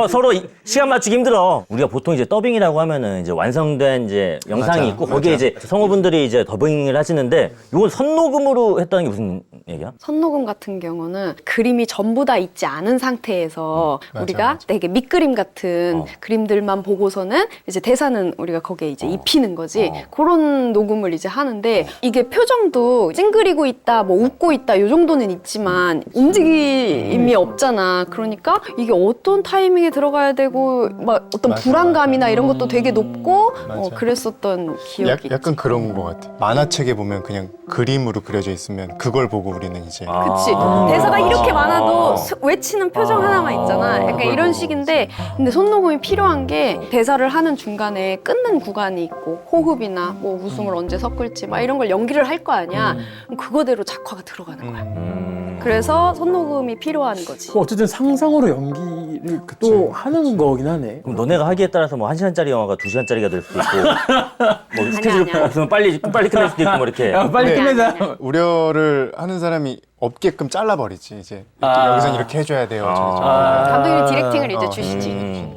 서로 시간 맞추기 힘들어. 우리가 보통 이제 더빙이라고 하면은 이제 완성된 이제 영상이 맞아, 있고 거기에 이제 성우분들이 이제 더빙을 하시는데 이건 선녹음으로 했다는 게 무슨 얘기야? 선녹음 같은 경우는 그림이 전부 다 있지 않은 상태에서 우리가 되게 밑그림 같은 그림들만 보고서는 이제 대사는 우리가 거기에 이제 입히는 거지. 그런 녹음을 이제 하는데 이게 표정도 찡그리고 있다, 뭐 웃고 있다 요 정도는 있지만 움직임이 없잖아. 그러니까 이게 어떤 타이밍에 들어가야 되고 막 어떤 불안감이나 이런 것도 되게 높고 그랬었던 기억이 약간 그런 거 같아. 만화책에 보면 그냥 그림으로 그려져 있으면 그걸 보고 우리는 이제 그치. 대사가 이렇게 많아도 외치는 표정 하나만 있잖아. 약간 이런 식인데, 근데 손녹음이 필요한 게 대사를 하는 중간에 끊는 구간이 있고, 호흡이나 뭐 웃음을 언제 섞을지 막 이런 걸 연기를 할 거 아니야. 그럼 그거대로 작화가 들어가는 거야. 그래서 손녹음이 필요한 거지. 어쨌든 상상으로 연기를 또 하는 거긴 하네. 그럼 너네가 하기에 따라서 뭐 1시간짜리 영화가 2시간짜리가 될 수도 있고 뭐 스케줄 아니야. 없으면 빨리 끝낼 수도 있고 뭐 이렇게 빨리 끝내자. 우려를 하는 사람이 없게끔 잘라버리지. 이제 여기선 이렇게 해줘야 돼요. 감독님이 디렉팅을 이제 주시지.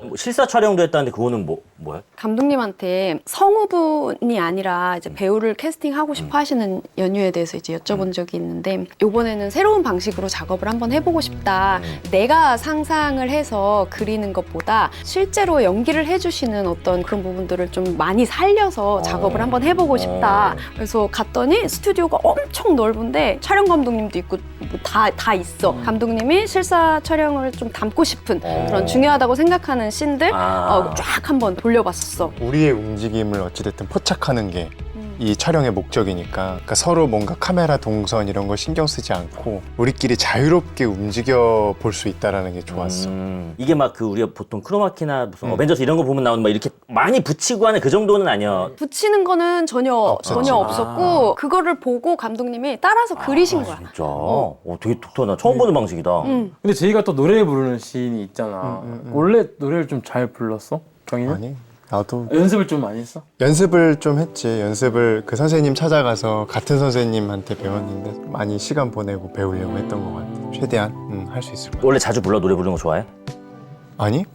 뭐 실사 촬영도 했다는데 그거는 뭐야? 감독님한테 성우분이 아니라 이제 배우를 캐스팅하고 싶어 하시는 연유에 대해서 이제 여쭤본 적이 있는데, 요번에는 새로운 방식으로 작업을 한번 해보고 싶다. 내가 상상을 해서 그리는 것보다 실제로 연기를 해주시는 어떤 그런 부분들을 좀 많이 살려서 작업을 한번 해보고 싶다. 그래서 갔더니 스튜디오가 엄청 넓은데 촬영 감독님도 있고 뭐 다 있어. 감독님이 실사 촬영을 좀 담고 싶은 그런 중요하다고 생각하는 씬들 쫙 한번 돌려봤었어. 우리의 움직임을 어찌됐든 포착하는 게 이 촬영의 목적이니까, 그러니까 서로 뭔가 카메라 동선 이런 거 신경 쓰지 않고 우리끼리 자유롭게 움직여 볼 수 있다라는 게 좋았어. 이게 막 그 우리가 보통 크로마키나 무슨 어벤져스 이런 거 보면 나오는 막 이렇게 많이 붙이고 하는 그 정도는 아니야. 붙이는 거는 전혀 없었고 그거를 보고 감독님이 따라서 그리신 거야. 진짜? 되게 독특하다. 처음 보는 방식이다. 근데 제이가 또 노래 부르는 씬이 있잖아. 원래 노래를 좀 잘 불렀어? 경희는? 아니, 나도 연습을 좀 많이 했어? 연습을 좀 했지. 연습을 그 선생님 찾아가서 같은 선생님한테 배웠는데 많이 시간 보내고 배우려고 했던 것 같아. 최대한 할 수 있을 것 같아. 원래 자주 불러 노래 부르는 거 좋아해? 아니?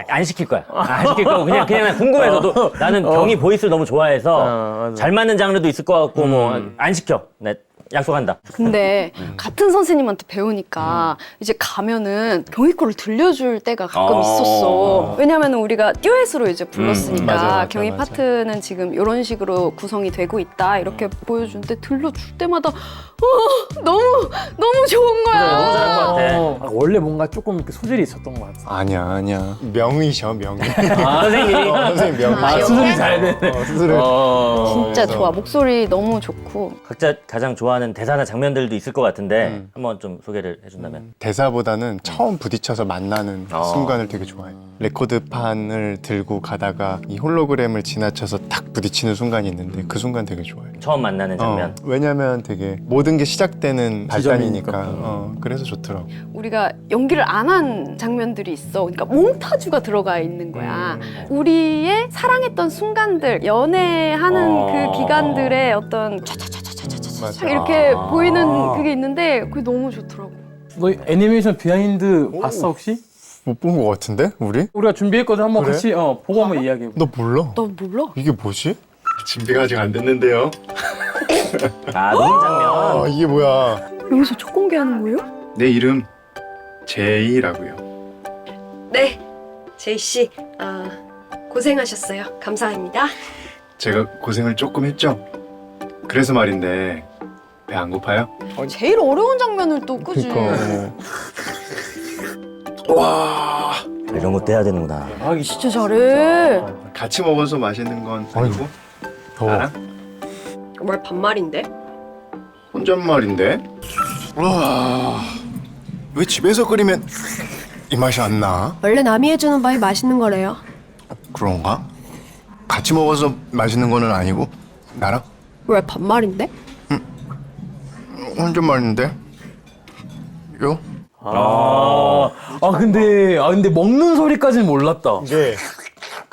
안 시킬 거야. 안 시킬 거고 그냥 궁금해서도 나는 경희 보이스를 너무 좋아해서 맞아. 잘 맞는 장르도 있을 것 같고 뭐 안 시켜. 네. 약속한다. 근데 같은 선생님한테 배우니까 이제 가면은 경희거를 들려줄 때가 가끔 있었어. 왜냐면 우리가 듀엣으로 이제 불렀으니까 맞아, 경희 맞아. 파트는 지금 이런 식으로 구성이 되고 있다 이렇게 보여주는데 들려줄 때마다 너무 좋은 거야. 너무 잘한 것 같아. 원래 뭔가 조금 이렇게 소질이 있었던 것 같아. 아니야. 명의셔, 명의. 선생님이 선생님 명의. 아, 수술이 잘 되네. 수술을. 진짜 좋아. 목소리 너무 좋고. 각자 가장 좋아하는 대사나 장면들도 있을 것 같은데 한번 좀 소개를 해준다면. 대사보다는 처음 부딪혀서 만나는 순간을 되게 좋아해. 레코드판을 들고 가다가 이 홀로그램을 지나쳐서 딱 부딪히는 순간이 있는데 그 순간 되게 좋아해. 처음 만나는 장면. 왜냐면 되게 모든 게 시작되는 발단이니까. 지점이니까. 그래서 좋더라고. 우리가 연기를 안 한 장면들이 있어. 그러니까 몽타주가 들어가 있는 거야. 우리의 사랑했던 순간들, 연애하는 그 기간들의 어떤 차차차차차차차 맞아. 이렇게 보이는 그게 있는데 그게 너무 좋더라고. 너 애니메이션 비하인드 봤어 혹시? 못 본 것 같은데 우리? 우리가 준비했거든. 한번 그래? 같이 보고 한번 이야기해. 너 몰라? 너 몰라? 이게 뭐지? 준비가 아직 안 됐는데요. 녹음 장면. 이게 뭐야? 여기서 첫 공개하는 거예요? 내 이름 제이라고요. 네, 제이 씨, 고생하셨어요. 감사합니다. 제가 고생을 조금 했죠? 그래서 말인데 배 안 고파요? 제일 어려운 장면을 또 그지? 와, 이런 것도 해야 되는구나. 진짜 잘해. 같이 먹어서 맛있는 건 아니고 나랑 뭘 반말인데? 혼잣말인데? 와, 왜 집에서 끓이면 이 맛이 안 나? 원래 남이 해주는 바이 맛있는 거래요. 그런가? 같이 먹어서 맛있는 거는 아니고 나랑 왜 반말인데? 혼잣말인데? 요? 근데 먹는 소리까지는 몰랐다. 이게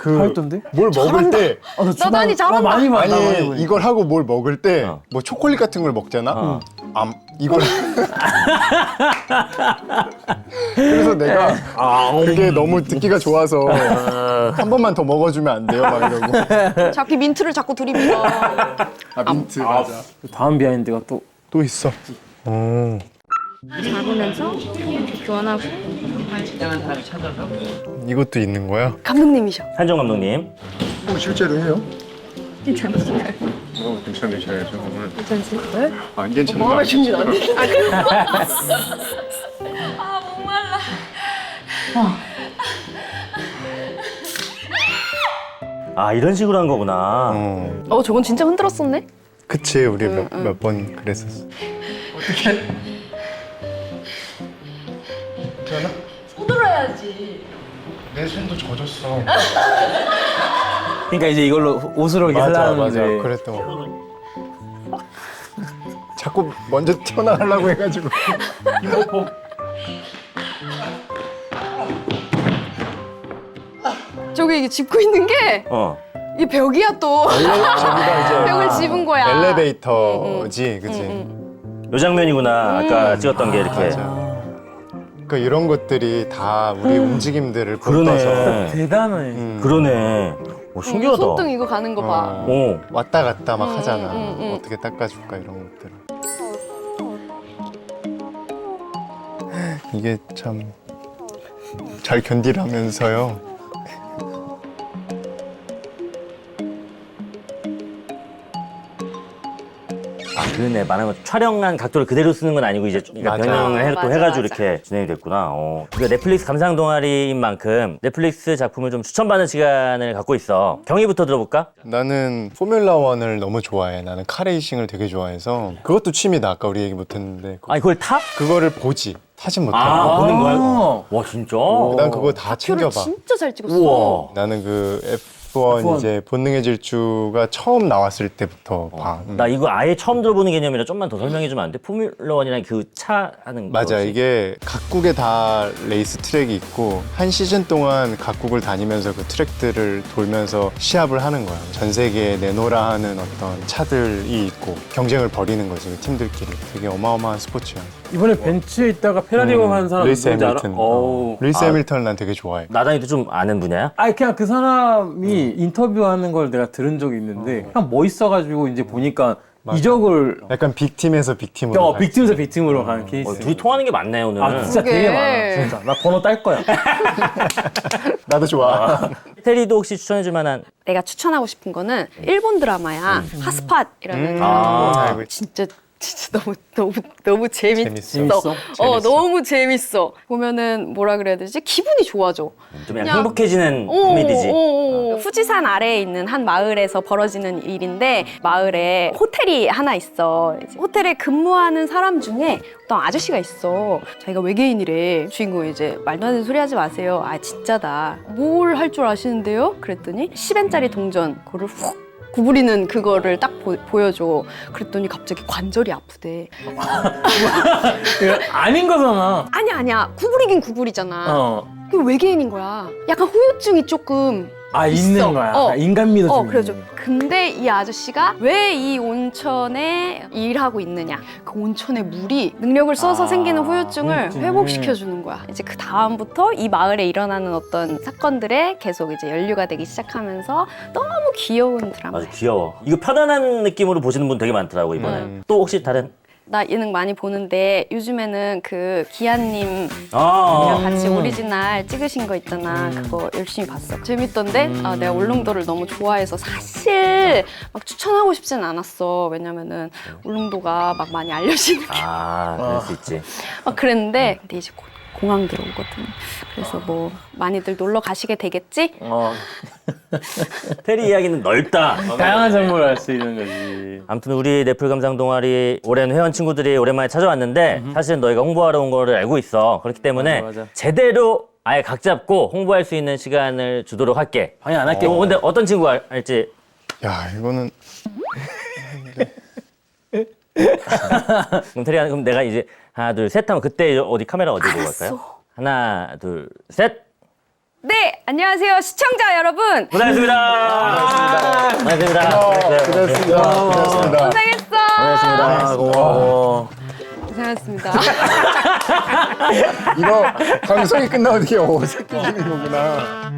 잘했던데? 뭘 먹을 때 나단이 잘한다. 많이 봤다. 많이 아니 보니까. 이걸 하고 뭘 먹을 때 뭐 초콜릿 같은 걸 먹잖아. 이걸 그래서 내가 그게 너무 듣기가 좋아서 한 번만 더 먹어주면 안 돼요? 막 이러고. 자꾸 민트를 자꾸 들이밀어. 민트 맞아. 다음 비하인드가 또 또 있어. 잡으면서 교환하고. 이것도 있는 거야? 감독님이셔. 한정 감독님. 실제로 해요? 괜찮으세요? 괜찮으셔야죠. 괜찮으세요? 안 괜찮은 거 아니죠? 이런 식으로 한 거구나. 저건 진짜 흔들었었네. 그치, 우리 몇 번 그랬었어. 어떻게? 괜찮아? 손들어야지. 내 손도 젖었어. 그러니까 이제 이걸로 옷으로 이렇게 하려는데 그랬던 거. 자꾸 먼저 튀어나가려고 해가지고. 저기 이게 짚고 있는 게 이 벽이야 또. 저기가 이제 벽을 집은 거야. 엘리베이터지, 그치? 요 장면이구나. 아까 찍었던 게 이렇게. 맞아. 그러니까 이런 것들이 다 우리 움직임들을 불러서 그러네. 대단해. 그러네. 신기하다. 손등 이거 가는 거 봐. 왔다 갔다 막 하잖아. 어떻게 닦아줄까 이런 것들. 이게 참 잘 견디라면서요. 그러네. 말하는 거 촬영한 각도를 그대로 쓰는 건 아니고 이제 그러니까 맞아. 변형을 또 맞아, 해가지고 맞아. 이렇게 진행이 됐구나. 우리가 넷플릭스 감상 동아리인 만큼 넷플릭스 작품을 좀 추천받는 시간을 갖고 있어. 경희부터 들어볼까? 나는 포뮬라 1을 너무 좋아해. 나는 카레이싱을 되게 좋아해서 그것도 취미다. 아까 우리 얘기 못했는데 아니 그걸 타? 그거를 보지. 타진 못하고. 보는 거야? 아. 와 진짜? 난 그거 다 표를 챙겨봐. 진짜 잘 찍었어. 우와. 나는 그 F1 이제 본능의 질주가 처음 나왔을 때부터 봐. 나 이거 아예 처음 들어보는 개념이라 좀만 더 설명해주면 안 돼? 포뮬러 1이랑 그 차 하는 거. 맞아. 이게 각국에 다 레이스 트랙이 있고 한 시즌 동안 각국을 다니면서 그 트랙들을 돌면서 시합을 하는 거야. 전 세계에 내놓으라 하는 어떤 차들이 있고 경쟁을 벌이는 거지, 그 팀들끼리. 되게 어마어마한 스포츠야. 이번에 벤츠에 있다가 페라리고 한 사람 루이스 누군지 알아? 해밀턴. 어우. 루이스 해밀턴 난 되게 좋아해. 나단이도 좀 아는 분야야? 아니 그냥 그 사람이 인터뷰하는 걸 내가 들은 적이 있는데 그냥 멋있어가지고 이제 보니까 이적을 약간 빅팀에서 빅팀으로. 빅팀에서 빅팀으로 가는 케이스. 둘이 통하는 게 많네 오늘. 아 진짜 그게. 되게 많아. 진짜 나 번호 딸 거야. 나도 좋아. 테리도 혹시 추천해줄 만한 내가 추천하고 싶은 거는 일본 드라마야. 핫스팟이라는 아, 진짜 너무 재밌어. 재밌어? 너무 재밌어. 보면은 뭐라 그래야 되지? 기분이 좋아져. 좀 약간 그냥- 행복해지는 코미디지. 후지산 아래에 있는 한 마을에서 벌어지는 일인데 마을에 호텔이 하나 있어. 이제 호텔에 근무하는 사람 중에 어떤 아저씨가 있어. 자기가 외계인이래. 주인공이 이제 말도 안 되는 소리 하지 마세요. 아 진짜다. 뭘 할 줄 아시는데요? 그랬더니 10엔짜리 동전 그거를 훅 구부리는 그거를 딱 보여줘. 그랬더니 갑자기 관절이 아프대. 이거 아닌 거잖아. 아니야. 구부리긴 구부리잖아. 어. 그 외계인인 거야. 약간 후유증이 조금 아 있어. 있는 거야. 어. 인간 믿어주는. 그래죠. 근데 이 아저씨가 왜 이 온천에 일하고 있느냐? 그 온천의 물이 능력을 써서 생기는 후유증을 후유증을. 회복시켜 주는 거야. 이제 그 다음부터 이 마을에 일어나는 어떤 사건들에 계속 이제 연류가 되기 시작하면서 너무 귀여운 드라마야. 맞아 귀여워. 이거 편안한 느낌으로 보시는 분 되게 많더라고 이번에. 또 혹시 다른? 나 예능 많이 보는데 요즘에는 그 기아님 아, 같이 오리지널 찍으신 거 있잖아. 그거 열심히 봤어. 재밌던데 내가 울릉도를 너무 좋아해서 사실 막 추천하고 싶진 않았어. 왜냐면은 울릉도가 막 많이 알려지는 게 그럴 수 있지. 막 그랬는데 근데 이제 곧 공항 들어오거든. 그래서 뭐 많이들 놀러 가시게 되겠지? 테리 이야기는 넓다. 다양한 장르를 할 수 있는 거지. 아무튼 우리 넷플 감상 동아리 오랜 회원 친구들이 오랜만에 찾아왔는데 사실은 너희가 홍보하러 온 거를 알고 있어. 그렇기 때문에 맞아. 제대로 아예 각 잡고 홍보할 수 있는 시간을 주도록 할게. 방해 안 할게. 근데 어떤 친구가 할지. 야, 이거는 그럼 테리야, 그럼 내가 이제 하나 둘 셋 하면 그때 어디 카메라 어디 보고 갈까요? 하나 둘 셋. 네, 안녕하세요 시청자 여러분. 고생하셨습니다. 고생하셨습니다. 고생했습니다. 고생했어. 고생하셨습니다. 고마워. 고생했습니다. 이거 방송이 끝나고 되게 어색해지는 거구나.